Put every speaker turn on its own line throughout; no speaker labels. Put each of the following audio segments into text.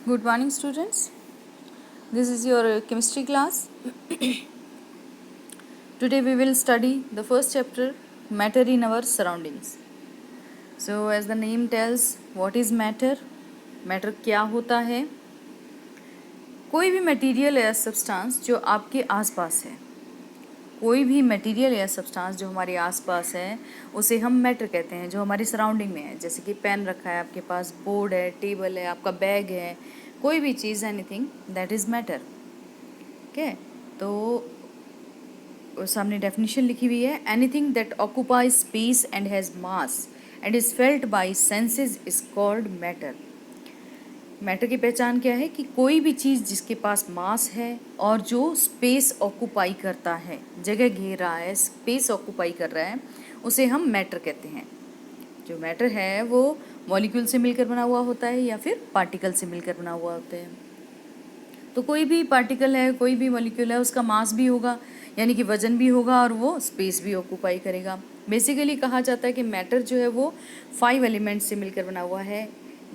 Good morning, students. This is your chemistry class. Today we will study the first chapter, matter in our surroundings. So, as the name tells, what is matter? Matter क्या होता है? कोई भी material या substance जो आपके आसपास है, कोई भी मटेरियल या सब्सटेंस जो हमारे आसपास है उसे हम मैटर कहते हैं, जो हमारी सराउंडिंग में है। जैसे कि पेन रखा है आपके पास, बोर्ड है, टेबल है, आपका बैग है, कोई भी चीज़, anything that is matter. Okay, तो सामने डेफिनेशन लिखी हुई है, anything that occupies space and has mass and is felt by senses is called matter. Matter की पहचान क्या है कि कोई भी चीज़ जिसके पास मास है और जो स्पेस ऑक्यूपाई करता है, जगह घेर रहा है, स्पेस ऑक्यूपाई कर रहा है, उसे हम मैटर कहते हैं। जो मैटर है वो मॉलिक्यूल से मिलकर बना हुआ होता है या फिर पार्टिकल से मिलकर बना हुआ होता है। तो कोई भी पार्टिकल है, कोई भी मॉलिक्यूल है, उसका मास भी होगा, यानी कि वजन भी होगा, और वो स्पेस भी ऑक्यूपाई करेगा। बेसिकली कहा जाता है कि मैटर जो है वो 5 एलिमेंट्स से मिलकर बना हुआ है,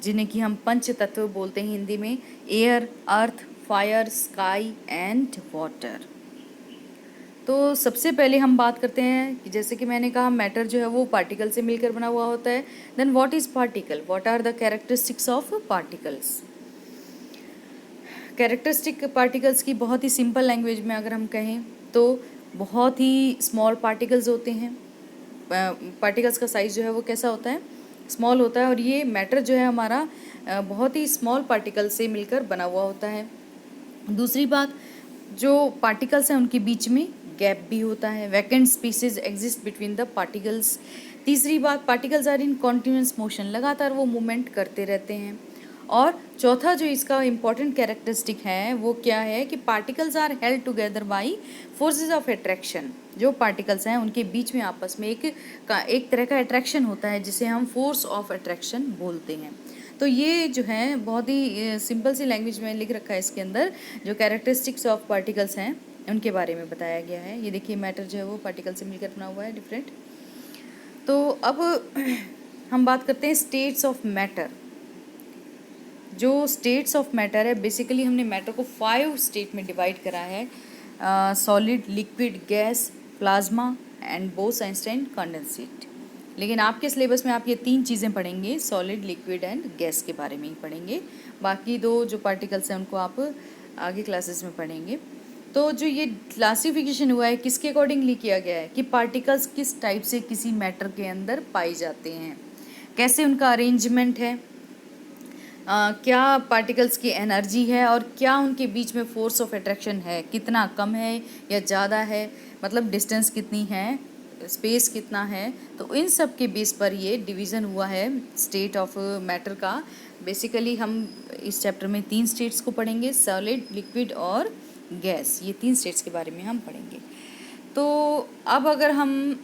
जिन्हें कि हम पंच तत्व बोलते हैं हिंदी में, air, earth, fire, sky and water. तो सबसे पहले हम बात करते हैं कि जैसे कि मैंने कहा, मैटर जो है वो पार्टिकल से मिलकर बना हुआ होता है। Then what is particle? What are the characteristics of particles? Characteristic particles की बहुत ही सिंपल लैंग्वेज में अगर हम कहें तो बहुत ही स्मॉल पार्टिकल्स होते हैं। पार्टिकल्स का साइज़ जो है वो कैसा होता है? स्मॉल होता है, और ये मैटर जो है हमारा बहुत ही स्मॉल पार्टिकल से मिलकर बना हुआ होता है। दूसरी बात, जो पार्टिकल्स हैं उनके बीच में गैप भी होता है, vacant spaces exist between the particles. तीसरी बात, particles are in continuous motion, लगातार वो मूवमेंट करते रहते हैं। और चौथा जो इसका इम्पॉर्टेंट कैरेक्टरिस्टिक है वो क्या है कि particles are held together by forces of attraction. जो पार्टिकल्स हैं उनके बीच में आपस में एक तरह का अट्रैक्शन होता है, जिसे हम फोर्स ऑफ अट्रैक्शन बोलते हैं। तो ये जो है बहुत ही सिंपल सी लैंग्वेज में लिख रखा है, इसके अंदर जो कैरेक्टरिस्टिक्स ऑफ पार्टिकल्स हैं उनके बारे में बताया गया है। ये देखिए, मैटर जो है वो पार्टिकल से मिलकर बना हुआ है, डिफरेंट। तो अब हम बात करते हैं स्टेट्स ऑफ मैटर। जो स्टेट्स ऑफ मैटर है, बेसिकली हमने मैटर को 5 स्टेट में डिवाइड करा है, solid, liquid, gas, plasma and Bose Einstein condensate. लेकिन आपके सिलेबस में आप ये 3 चीज़ें पढ़ेंगे, सॉलिड, लिक्विड एंड गैस के बारे में ही पढ़ेंगे। बाकी 2 जो पार्टिकल्स हैं उनको आप आगे क्लासेस में पढ़ेंगे। तो जो ये क्लासिफिकेशन हुआ है, किसके अकॉर्डिंगली किया गया है कि पार्टिकल्स किस टाइप से किसी मैटर के अंदर पाए जाते हैं, कैसे उनका अरेंजमेंट है, क्या पार्टिकल्स की एनर्जी है, और क्या उनके बीच में फोर्स ऑफ अट्रैक्शन है, कितना कम है या ज़्यादा है, मतलब डिस्टेंस कितनी है, स्पेस कितना है। तो इन सब के बेस पर ये डिवीज़न हुआ है स्टेट ऑफ मैटर का। बेसिकली हम इस चैप्टर में 3 स्टेट्स को पढ़ेंगे, सॉलिड, लिक्विड और गैस। ये 3 स्टेट्स के बारे में हम पढ़ेंगे। तो अब अगर हम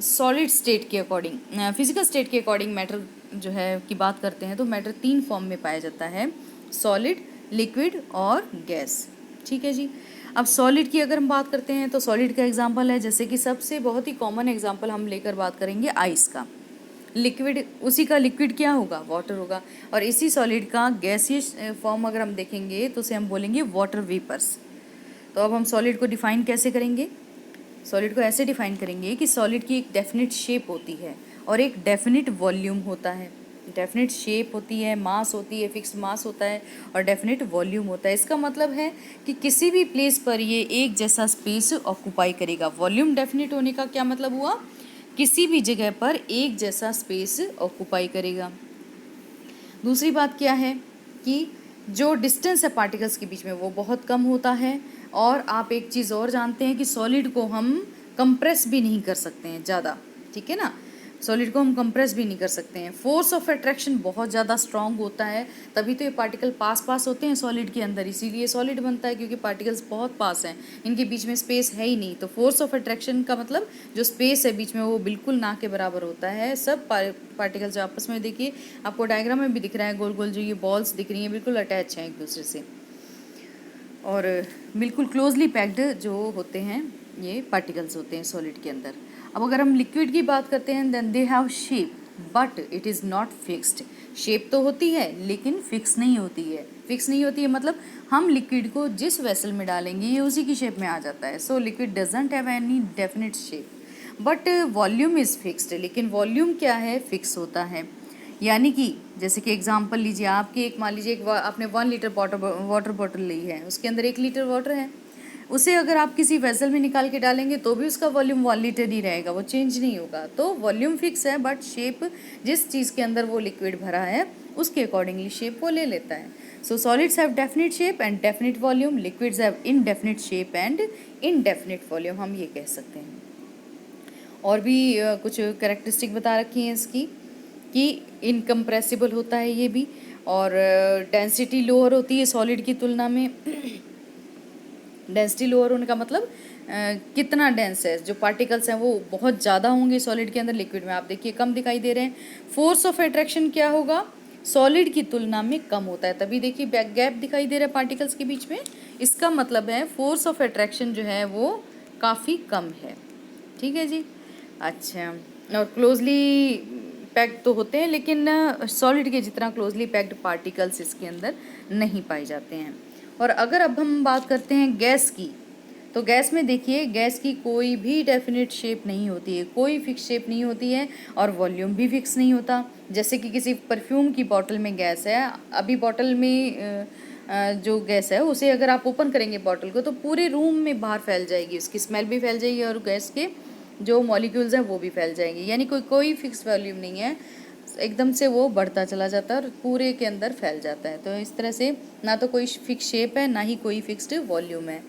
सॉलिड स्टेट के अकॉर्डिंग, फिजिकल स्टेट के अकॉर्डिंग मैटर जो है की बात करते हैं, तो मैटर 3 फॉर्म में पाया जाता है, सॉलिड, लिक्विड और गैस। ठीक है जी। अब सॉलिड की अगर हम बात करते हैं तो सॉलिड का एग्जांपल है, जैसे कि सबसे बहुत ही कॉमन एग्जांपल हम लेकर बात करेंगे आइस का। लिक्विड, उसी का लिक्विड क्या होगा? वाटर होगा। और इसी सॉलिड का गैसियस फॉर्म अगर हम देखेंगे तो उसे हम बोलेंगे वाटर वेपर्स। तो अब हम सॉलिड को डिफाइन कैसे करेंगे? सॉलिड को ऐसे डिफाइन करेंगे कि सॉलिड की एक डेफिनेट शेप होती है और एक डेफिनेट वॉल्यूम होता है। डेफिनेट शेप होती है, मास होती है, फिक्स्ड मास होता है, और डेफिनेट वॉल्यूम होता है। इसका मतलब है कि किसी भी प्लेस पर ये एक जैसा स्पेस ऑक्यूपाई करेगा। वॉल्यूम डेफिनेट होने का क्या मतलब हुआ? किसी भी जगह पर एक जैसा स्पेस ऑक्यूपाई करेगा। दूसरी बात क्या है कि जो डिस्टेंस है पार्टिकल्स के बीच में वो बहुत कम होता है। और आप एक चीज़ और जानते हैं कि सॉलिड को हम कंप्रेस भी नहीं कर सकते हैं ज़्यादा, ठीक है ना। सॉलिड को हम कंप्रेस भी नहीं कर सकते हैं। फोर्स ऑफ अट्रैक्शन बहुत ज़्यादा स्ट्रांग होता है, तभी तो ये पार्टिकल पास पास होते हैं सॉलिड के अंदर, इसीलिए सॉलिड बनता है, क्योंकि पार्टिकल्स बहुत पास हैं, इनके बीच में स्पेस है ही नहीं। तो फोर्स ऑफ अट्रैक्शन का मतलब जो स्पेस है बीच में वो बिल्कुल ना के बराबर होता है। सब पार्टिकल्स जो आपस में, देखिए आपको डायग्राम में भी दिख रहा है, गोल गोल जो ये बॉल्स दिख रही हैं बिल्कुल अटैच हैं एक दूसरे से, और बिल्कुल क्लोजली पैक्ड जो होते हैं ये पार्टिकल्स होते हैं सॉलिड के अंदर। अब अगर हम लिक्विड की बात करते हैं, then they have shape, but it is not fixed. Shape तो होती है लेकिन फिक्स नहीं होती है। फिक्स नहीं होती है मतलब हम लिक्विड को जिस वेसल में डालेंगे ये उसी की शेप में आ जाता है। So liquid doesn't have any definite shape but volume is fixed. लेकिन वॉल्यूम क्या है, फिक्स होता है। यानी कि जैसे कि एग्जांपल लीजिए, आपकी एक मान लीजिए आपने 1 लीटर वाटर बॉटल ली है, उसके अंदर 1 लीटर वाटर है। उसे अगर आप किसी वेसल में निकाल के डालेंगे तो भी उसका वॉल्यूम 1 लीटर ही रहेगा, वो चेंज नहीं होगा। तो वॉल्यूम फिक्स है बट शेप जिस चीज़ के अंदर वो लिक्विड भरा है उसके अकॉर्डिंगली शेप वो ले लेता है। So solids have definite shape and definite volume, liquids have indefinite shape and indefinite volume, हम ये कह सकते हैं। और भी कुछ कैरेक्टरिस्टिक बता रखी हैं इसकी कि इनकम्प्रेसिबल होता है ये भी, और डेंसिटी लोअर होती है सॉलिड की तुलना में। डेंसिटी लोअर होने का मतलब कितना डेंस है, जो पार्टिकल्स हैं वो बहुत ज़्यादा होंगे सॉलिड के अंदर, लिक्विड में आप देखिए कम दिखाई दे रहे हैं। फोर्स ऑफ अट्रैक्शन क्या होगा, सॉलिड की तुलना में कम होता है, तभी देखिए गैप दिखाई दे रहा है पार्टिकल्स के बीच में। इसका मतलब है फोर्स ऑफ अट्रैक्शन जो है वो काफ़ी कम है। ठीक है जी। अच्छा, और क्लोजली पैक्ड तो होते हैं लेकिन सॉलिड के जितना क्लोजली पैक्ड पार्टिकल्स इसके अंदर नहीं पाए जाते हैं। और अगर अब हम बात करते हैं गैस की, तो गैस में देखिए गैस की कोई भी डेफिनेट शेप नहीं होती है, कोई फिक्स शेप नहीं होती है और वॉल्यूम भी फिक्स नहीं होता। जैसे कि किसी परफ्यूम की बॉटल में गैस है, अभी बॉटल में जो गैस है उसे अगर आप ओपन करेंगे बॉटल को तो पूरे रूम में बाहर फैल जाएगी, उसकी स्मेल भी फैल जाएगी और गैस के जो मॉलिक्यूल्स हैं वो भी फैल जाएंगे। यानी कोई फिक्स वॉल्यूम नहीं है, एकदम से वो बढ़ता चला जाता है और पूरे के अंदर फैल जाता है। तो इस तरह से ना तो कोई फिक्स शेप है ना ही कोई फिक्स्ड वॉल्यूम है।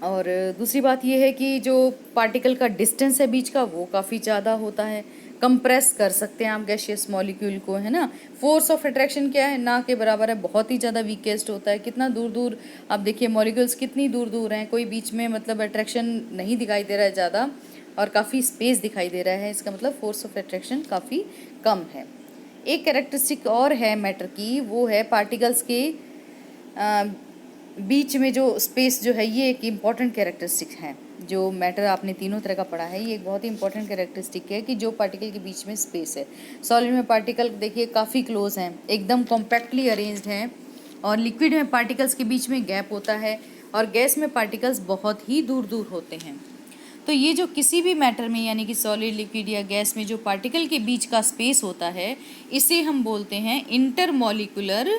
और दूसरी बात ये है कि जो पार्टिकल का डिस्टेंस है बीच का वो काफ़ी ज़्यादा होता है, कंप्रेस कर सकते हैं आप गैसियस मॉलिक्यूल को, है ना। फोर्स ऑफ अट्रैक्शन क्या है, ना के बराबर है, बहुत ही ज़्यादा वीकेस्ट होता है। कितना दूर दूर आप देखिए मॉलिक्यूल्स कितनी दूर दूर हैं, कोई बीच में मतलब अट्रैक्शन नहीं दिखाई दे रहा है ज़्यादा और काफ़ी स्पेस दिखाई दे रहा है, इसका मतलब फोर्स ऑफ अट्रैक्शन काफ़ी कम है। एक कैरेक्टरिस्टिक और है मैटर की, वो है पार्टिकल्स के बीच में जो स्पेस जो है, ये एक इम्पॉर्टेंट कैरेक्टरिस्टिक है। जो मैटर आपने तीनों तरह का पढ़ा है, ये एक बहुत ही इंपॉर्टेंट कैरेक्टरिस्टिक है कि जो पार्टिकल के बीच में स्पेस है। सॉलिड में पार्टिकल देखिए काफ़ी क्लोज हैं, एकदम कॉम्पैक्टली अरेंज्ड हैं, और लिक्विड में पार्टिकल्स के बीच में गैप होता है, और गैस में पार्टिकल्स बहुत ही दूर दूर होते हैं। तो ये जो किसी भी मैटर में यानी कि सॉलिड, लिक्विड या गैस में जो पार्टिकल के बीच का स्पेस होता है, इसे हम बोलते हैं इंटरमॉलिक्यूलर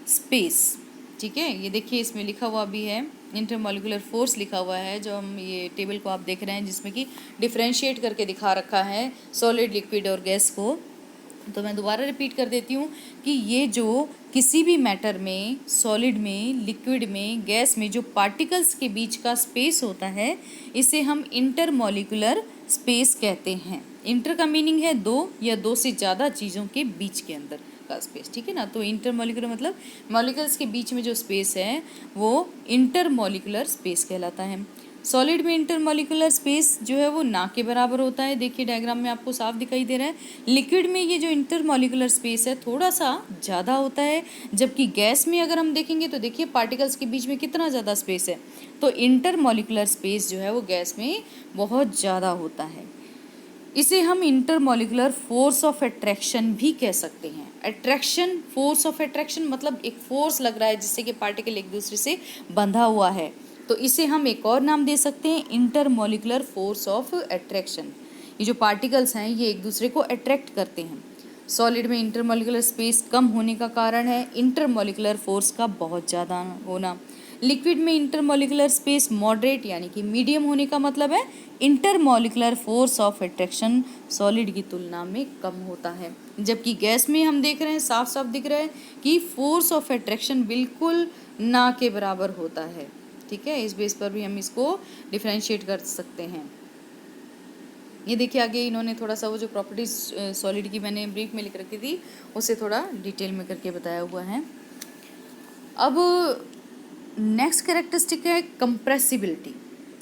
स्पेस। ठीक है, ये देखिए इसमें लिखा हुआ भी है, इंटरमॉलिक्यूलर फोर्स लिखा हुआ है, जो हम ये टेबल को आप देख रहे हैं जिसमें कि डिफरेंशिएट करके दिखा रखा है सॉलिड, लिक्विड और गैस को। तो मैं दोबारा रिपीट कर देती हूँ कि ये जो किसी भी मैटर में, सॉलिड में, लिक्विड में, गैस में जो पार्टिकल्स के बीच का स्पेस होता है, इसे हम इंटरमॉलिक्यूलर स्पेस कहते हैं। इंटर का मीनिंग है दो या दो से ज़्यादा चीज़ों के बीच के अंदर का स्पेस, ठीक है ना। तो इंटरमॉलिक्यूलर मतलब मॉलिक्यूल्स के बीच में जो स्पेस है वो इंटरमॉलिक्यूलर स्पेस कहलाता है। सॉलिड में इंटरमॉलिक्यूलर स्पेस जो है वो ना के बराबर होता है, देखिए डायग्राम में आपको साफ दिखाई दे रहा है। लिक्विड में ये जो इंटरमॉलिक्यूलर स्पेस है थोड़ा सा ज़्यादा होता है, जबकि गैस में अगर हम देखेंगे तो देखिए पार्टिकल्स के बीच में कितना ज़्यादा स्पेस है, तो इंटरमॉलिक्यूलर स्पेस जो है वो गैस में बहुत ज़्यादा होता है। इसे हम इंटरमॉलिक्यूलर फोर्स ऑफ अट्रैक्शन भी कह सकते हैं। अट्रैक्शन, फोर्स ऑफ अट्रैक्शन मतलब एक फोर्स लग रहा है जिससे कि पार्टिकल एक दूसरे से बंधा हुआ है, तो इसे हम एक और नाम दे सकते हैं, इंटरमॉलिक्यूलर फोर्स ऑफ अट्रैक्शन। ये जो पार्टिकल्स हैं ये एक दूसरे को अट्रैक्ट करते हैं। सॉलिड में इंटरमॉलिक्यूलर स्पेस कम होने का कारण है इंटरमॉलिक्यूलर फोर्स का बहुत ज़्यादा होना। लिक्विड में इंटरमॉलिक्यूलर स्पेस मॉडरेट यानी कि मीडियम होने का मतलब है intermolecular force of attraction solid की तुलना में कम होता है। जबकि गैस में हम देख रहे हैं, साफ साफ दिख रहा है कि फोर्स ऑफ अट्रैक्शन बिल्कुल ना के बराबर होता है। ठीक है, इस बेस पर भी हम इसको डिफरेंशिएट कर सकते हैं। ये देखिए आगे इन्होंने थोड़ा सा वो जो प्रॉपर्टीज सॉलिड की मैंने ब्रीफ में लिख रखी थी उसे थोड़ा डिटेल में करके बताया हुआ है। अब नेक्स्ट कैरेक्टरिस्टिक है कंप्रेसिबिलिटी।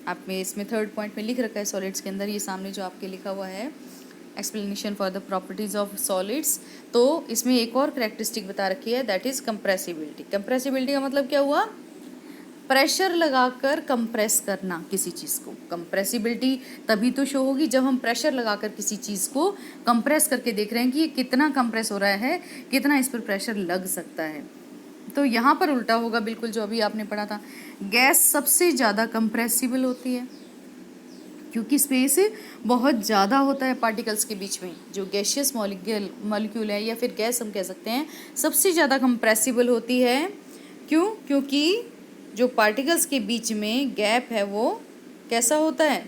आपने इसमें थर्ड पॉइंट में लिख रखा है सॉलिड्स के अंदर, ये सामने जो आपके लिखा हुआ है explanation for the properties of solids, तो इसमें एक और कैरेक्टरिस्टिक बता रखी है दैट इज़ कंप्रेसिबिलिटी। कंप्रेसिबिलिटी का मतलब क्या हुआ, प्रेशर लगाकर कंप्रेस करना किसी चीज़ को। कंप्रेसिबिलिटी तभी तो शो होगी जब हम प्रेशर लगाकर किसी चीज़ को कंप्रेस करके देख रहे हैं कि ये कितना कंप्रेस हो रहा है, कितना इस पर प्रेशर लग सकता है। तो यहाँ पर उल्टा होगा बिल्कुल जो अभी आपने पढ़ा था। गैस सबसे ज़्यादा कंप्रेसिबल होती है क्योंकि स्पेस बहुत ज़्यादा होता है पार्टिकल्स के बीच में। जो गैशियस मॉलिक्यूल है या फिर गैस हम कह सकते हैं, सबसे ज़्यादा कंप्रेसिबल होती है। क्यों? क्योंकि जो पार्टिकल्स के बीच में गैप है वो कैसा होता है,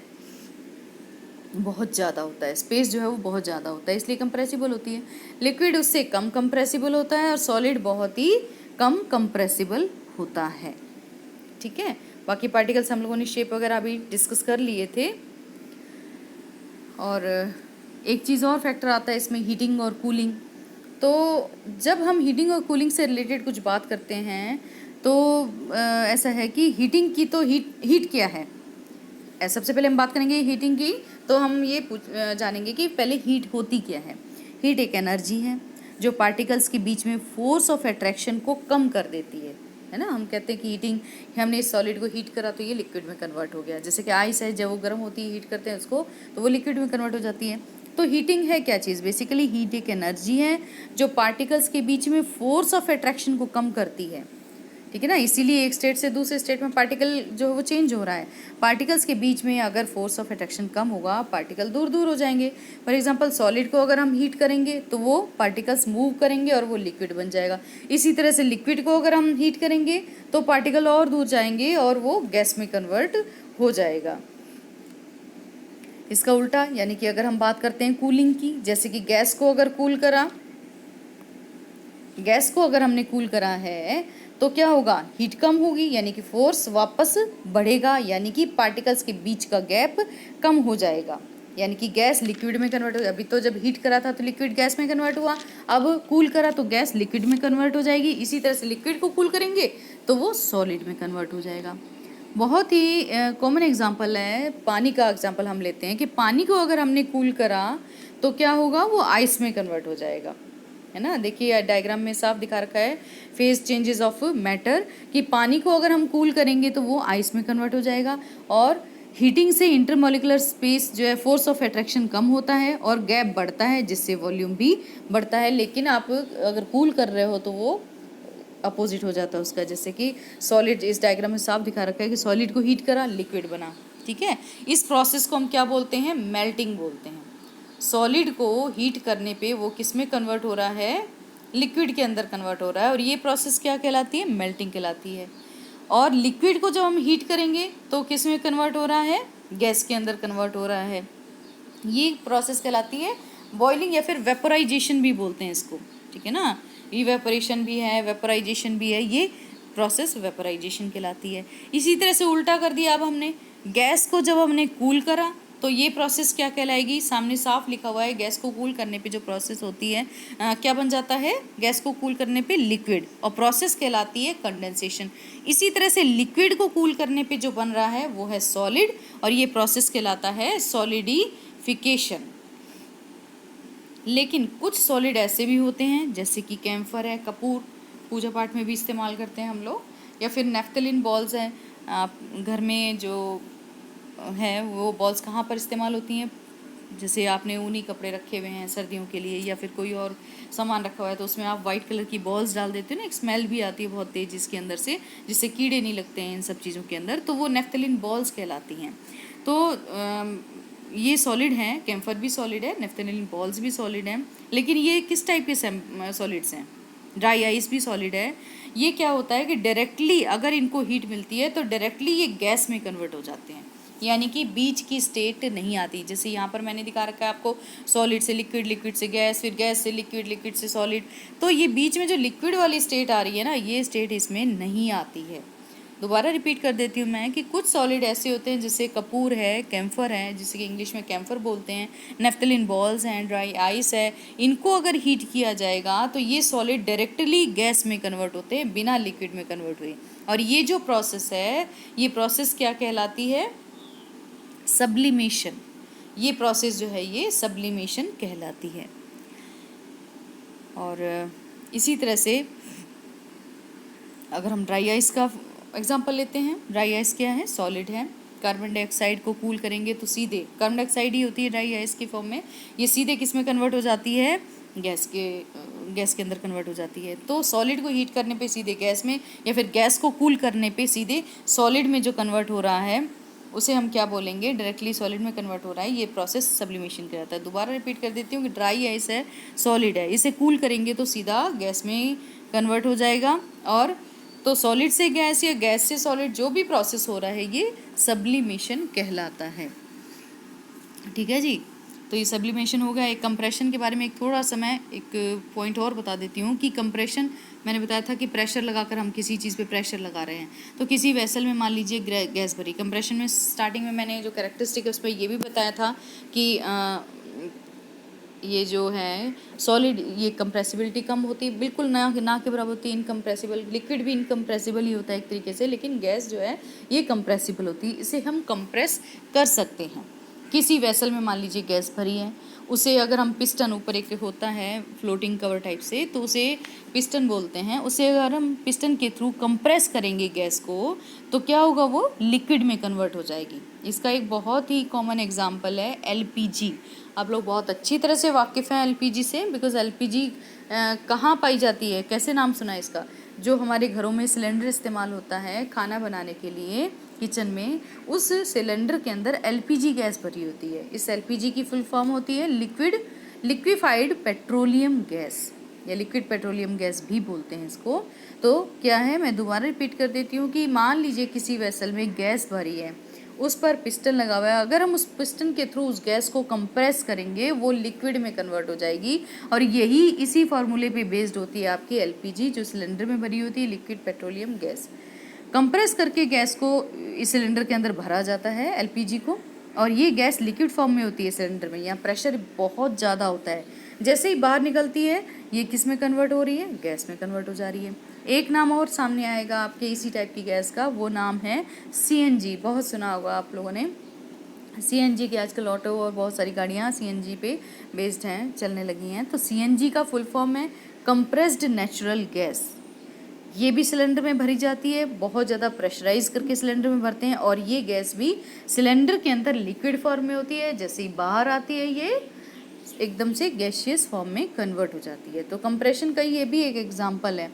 बहुत ज़्यादा होता है। स्पेस जो है वो बहुत ज़्यादा होता है, इसलिए कंप्रेसिबल होती है। लिक्विड उससे कम कंप्रेसिबल होता है और सॉलिड बहुत ही कम कंप्रेसिबल होता है। ठीक है, बाकी पार्टिकल्स हम लोगों ने शेप वगैरह अभी डिस्कस कर लिए थे। और एक चीज़ और फैक्टर आता है इसमें, हीटिंग और कूलिंग। तो जब हम हीटिंग और कूलिंग से रिलेटेड कुछ बात करते हैं तो ऐसा है कि हीटिंग की तो हीट क्या है। सबसे पहले हम बात करेंगे हीटिंग की, तो हम ये जानेंगे कि पहले हीट होती क्या है। हीट एक एनर्जी है जो पार्टिकल्स के बीच में फोर्स ऑफ अट्रैक्शन को कम कर देती है ना। हम कहते हैं कि हीटिंग, हमने इस सॉलिड को हीट करा तो ये लिक्विड में कन्वर्ट हो गया। जैसे कि आइस है, जब वो गर्म होती है हीट करते हैं उसको तो वो लिक्विड में कन्वर्ट हो जाती है। तो हीटिंग है क्या चीज़? बेसिकली हीट एक एनर्जी है जो पार्टिकल्स के बीच में फोर्स ऑफ अट्रैक्शन को कम करती है। ठीक है ना, इसीलिए एक स्टेट से दूसरे स्टेट में पार्टिकल जो है वो चेंज हो रहा है। पार्टिकल्स के बीच में अगर फोर्स ऑफ अट्रैक्शन कम होगा, पार्टिकल दूर दूर हो जाएंगे। फॉर एग्जांपल सॉलिड को अगर हम हीट करेंगे तो वो पार्टिकल्स मूव करेंगे और वो लिक्विड बन जाएगा। इसी तरह से लिक्विड को अगर हम हीट करेंगे तो पार्टिकल और दूर जाएंगे और वो गैस में कन्वर्ट हो जाएगा। इसका उल्टा, यानी कि अगर हम बात करते हैं कूलिंग की, जैसे कि गैस को अगर हमने कूल करा है तो क्या होगा, हीट कम होगी, यानी कि फोर्स वापस बढ़ेगा, यानी कि पार्टिकल्स के बीच का गैप कम हो जाएगा, यानी कि गैस लिक्विड में कन्वर्ट हो। अभी तो जब हीट करा था तो लिक्विड गैस में कन्वर्ट हुआ, अब कूल करा तो गैस लिक्विड में कन्वर्ट हो जाएगी। इसी तरह से लिक्विड को कूल करेंगे तो वो सॉलिड में कन्वर्ट हो जाएगा। बहुत ही कॉमन एग्जाम्पल है, पानी का एग्जाम्पल हम लेते हैं कि पानी को अगर हमने कूल करा तो क्या होगा, वो आइस में कन्वर्ट हो जाएगा, है ना। देखिए डायग्राम में साफ दिखा रखा है फेज चेंजेस ऑफ मैटर, कि पानी को अगर हम कूल करेंगे तो वो आइस में कन्वर्ट हो जाएगा। और हीटिंग से इंटरमॉलिकुलर स्पेस जो है, फोर्स ऑफ अट्रैक्शन कम होता है और गैप बढ़ता है, जिससे वॉल्यूम भी बढ़ता है। लेकिन आप अगर कूल कर रहे हो तो वो अपोजिट हो जाता है उसका। जैसे कि सॉलिड, इस डायग्राम में साफ दिखा रखा है कि सॉलिड को हीट करा, लिक्विड बना। ठीक है, इस प्रोसेस को हम क्या बोलते हैं, मेल्टिंग बोलते हैं। सॉलिड को हीट करने पे वो किस में कन्वर्ट हो रहा है, लिक्विड के अंदर कन्वर्ट हो रहा है, और ये प्रोसेस क्या कहलाती है, मेल्टिंग कहलाती है। और लिक्विड को जब हम हीट करेंगे तो किस में कन्वर्ट हो रहा है, गैस के अंदर कन्वर्ट हो रहा है। ये प्रोसेस कहलाती है बॉइलिंग, या फिर वेपोराइजेशन भी बोलते हैं इसको। ठीक है ना, इवेपोरेशन भी है, वेपोराइजेशन भी है, ये प्रोसेस वेपोराइजेशन कहलाती है। इसी तरह से उल्टा कर दिया, अब हमने गैस को जब हमने कूल करा तो ये प्रोसेस क्या कहलाएगी, सामने साफ लिखा हुआ है, गैस को कूल करने पे जो प्रोसेस होती है क्या बन जाता है, गैस को कूल करने पे लिक्विड, और प्रोसेस कहलाती है कंडेंसेशन। इसी तरह से लिक्विड को कूल करने पे जो बन रहा है वो है सॉलिड, और ये प्रोसेस कहलाता है सॉलिडिफिकेशन। लेकिन कुछ सॉलिड ऐसे भी होते हैं जैसे कि कैम्फर है, कपूर पूजा पाठ में भी इस्तेमाल करते हैं हम लोग, या फिर नेफ्थलीन बॉल्स हैं। आप घर में जो है वो बॉल्स कहाँ पर इस्तेमाल होती हैं, जैसे आपने ऊनी कपड़े रखे हुए हैं सर्दियों के लिए, या फिर कोई और सामान रखा हुआ है तो उसमें आप वाइट कलर की बॉल्स डाल देते हो ना, एक स्मेल भी आती है बहुत तेज़ इसके अंदर से, जिससे कीड़े नहीं लगते हैं इन सब चीज़ों के अंदर, तो वो नेफ्थलीन बॉल्स कहलाती हैं। तो ये सॉलिड हैं, कैम्फर भी सॉलिड है, नेफ्थलीन बॉल्स भी सॉलिड हैं। लेकिन ये किस टाइप के सॉलिड्स हैं, ड्राई आइस भी सॉलिड है। ये क्या होता है कि डायरेक्टली अगर इनको हीट मिलती है तो डायरेक्टली ये गैस में कन्वर्ट हो जाते हैं, यानी कि बीच की स्टेट नहीं आती। जैसे यहाँ पर मैंने दिखा रखा है आपको, सॉलिड से लिक्विड, लिक्विड से गैस, फिर गैस से लिक्विड, लिक्विड से सॉलिड। तो ये बीच में जो लिक्विड वाली स्टेट आ रही है ना, ये स्टेट इसमें नहीं आती है। दोबारा रिपीट कर देती हूँ मैं कि कुछ सॉलिड ऐसे होते हैं जैसे कपूर है, कैम्फर है, जिसे कि इंग्लिश में कैम्फर बोलते हैं, नेफ्थलीन बॉल्स हैं, ड्राई आइस है, इनको अगर हीट किया जाएगा तो ये सॉलिड डायरेक्टली गैस में कन्वर्ट होते हैं, बिना लिक्विड में कन्वर्ट हुए। और ये जो प्रोसेस है, ये प्रोसेस क्या कहलाती है, सब्लिमेशन। ये प्रोसेस जो है ये सब्लिमेशन कहलाती है। और इसी तरह से अगर हम ड्राई आइस का एग्जांपल लेते हैं। ड्राई आइस क्या है? सॉलिड है। कार्बन डाइऑक्साइड को कूल करेंगे तो सीधे कार्बन डाइऑक्साइड ही होती है ड्राई आइस की फॉर्म में, ये सीधे किस में कन्वर्ट हो जाती है? गैस के अंदर कन्वर्ट हो जाती है। तो सॉलिड को हीट करने पे सीधे गैस में, या फिर गैस को कूल करने पे सीधे सॉलिड में जो कन्वर्ट हो रहा है उसे हम क्या बोलेंगे? डायरेक्टली सॉलिड में कन्वर्ट हो रहा है, ये प्रोसेस सब्लिमेशन कहलाता है। दोबारा रिपीट कर देती हूँ कि ड्राई आइस है, सॉलिड है, इसे कूल करेंगे तो सीधा गैस में कन्वर्ट हो जाएगा, और तो सॉलिड से गैस या गैस से सॉलिड जो भी प्रोसेस हो रहा है ये सब्लिमेशन कहलाता है। ठीक है जी, तो ये सब्लिमेशन हो गया। एक कंप्रेशन के बारे में एक थोड़ा सा मैं एक पॉइंट और बता देती हूँ कि कंप्रेशन मैंने बताया था कि प्रेशर लगाकर हम किसी चीज़ पे प्रेशर लगा रहे हैं। तो किसी वेसल में मान लीजिए गैस भरी, कंप्रेशन में स्टार्टिंग में मैंने जो कैरेक्टरिस्टिक है उसमें ये भी बताया था कि ये जो है सॉलिड, ये कंप्रेसिबिलिटी कम होती है, बिल्कुल ना के बराबर होती है, इनकम्प्रेसिबल। लिक्विड भी इनकम्प्रेसिबल ही होता है एक तरीके से, लेकिन गैस जो है ये कंप्रेसिबल होती है, इसे हम कंप्रेस कर सकते हैं। किसी वेसल में मान लीजिए गैस भरी है, उसे अगर हम पिस्टन, ऊपर एक होता है फ्लोटिंग कवर टाइप से, तो उसे पिस्टन बोलते हैं, उसे अगर हम पिस्टन के थ्रू कंप्रेस करेंगे गैस को तो क्या होगा? वो लिक्विड में कन्वर्ट हो जाएगी। इसका एक बहुत ही कॉमन एग्जांपल है एलपीजी। आप लोग बहुत अच्छी तरह से वाकिफ़ हैं एलपीजी से, बिकॉज एलपीजी कहाँ पाई जाती है? कैसे नाम सुना है इसका? जो हमारे घरों में सिलेंडर इस्तेमाल होता है खाना बनाने के लिए किचन में, उस सिलेंडर के अंदर एलपीजी गैस भरी होती है। इस एलपीजी की फुल फॉर्म होती है लिक्विफाइड पेट्रोलियम गैस, या लिक्विड पेट्रोलियम गैस भी बोलते हैं इसको। तो क्या है, मैं दोबारा रिपीट कर देती हूँ कि मान लीजिए किसी वेसल में गैस भरी है, उस पर पिस्टन लगा हुआ है, अगर हम उस पिस्टन के थ्रू उस गैस को कंप्रेस करेंगे वो लिक्विड में कन्वर्ट हो जाएगी, और यही इसी फार्मूले पे बेस्ड होती है आपकी एलपीजी, जो सिलेंडर में भरी होती है लिक्विड पेट्रोलियम गैस। कंप्रेस करके गैस को इस सिलेंडर के अंदर भरा जाता है एलपीजी को, और ये गैस लिक्विड फॉर्म में होती है सिलेंडर में। यहाँ प्रेशर बहुत ज़्यादा होता है, जैसे ही बाहर निकलती है ये किस में कन्वर्ट हो रही है? गैस में कन्वर्ट हो जा रही है। एक नाम और सामने आएगा आपके इसी टाइप की गैस का, वो नाम है सीएनजी। बहुत सुना होगा आप लोगों ने सीएनजी की, आजकल ऑटो और बहुत सारी गाड़ियाँ सीएनजी पे बेस्ड हैं, चलने लगी हैं। तो सीएनजी का फुल फॉर्म है कंप्रेस्ड नेचुरल गैस। ये भी सिलेंडर में भरी जाती है, बहुत ज़्यादा प्रेशराइज करके सिलेंडर में भरते हैं, और ये गैस भी सिलेंडर के अंदर लिक्विड फॉर्म में होती है, जैसे ही बाहर आती है ये एकदम से गैसियस फॉर्म में कन्वर्ट हो जाती है। तो कंप्रेशन का ये भी एक एग्जांपल है।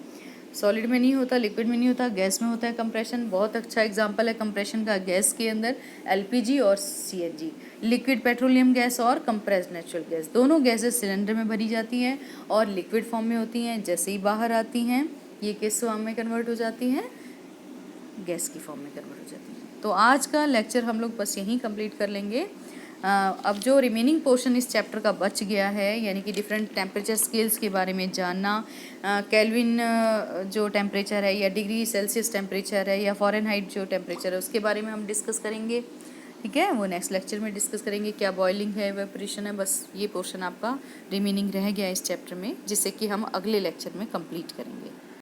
सॉलिड में नहीं होता, लिक्विड में नहीं होता, गैस में होता है कंप्रेशन। बहुत अच्छा एग्जांपल है कंप्रेशन का गैस के अंदर एलपीजी और सीएनजी, लिक्विड पेट्रोलियम गैस और कंप्रेस्ड नेचुरल गैस। दोनों गैसेस सिलेंडर में भरी जाती हैं और लिक्विड फॉर्म में होती हैं, जैसे ही बाहर आती हैं ये किस फॉर्म में कन्वर्ट हो जाती हैं? गैस की फॉर्म में कन्वर्ट हो जाती है। तो आज का लेक्चर हम लोग बस यहीं कंप्लीट कर लेंगे। अब जो रिमेनिंग पोर्शन इस चैप्टर का बच गया है, यानी कि डिफरेंट टेम्परेचर स्केल्स के बारे में जानना, केल्विन जो टेम्परेचर है, या डिग्री सेल्सियस टेम्परेचर है, या फ़ारेनहाइट जो टेम्परेचर है, उसके बारे में हम डिस्कस करेंगे। ठीक है, वो नेक्स्ट लेक्चर में डिस्कस करेंगे। क्या बॉइलिंग है, इवेपोरेशन है, बस ये पोर्शन आपका रिमेनिंग रह गया इस चैप्टर में, जिससे कि हम अगले लेक्चर में कंप्लीट करेंगे।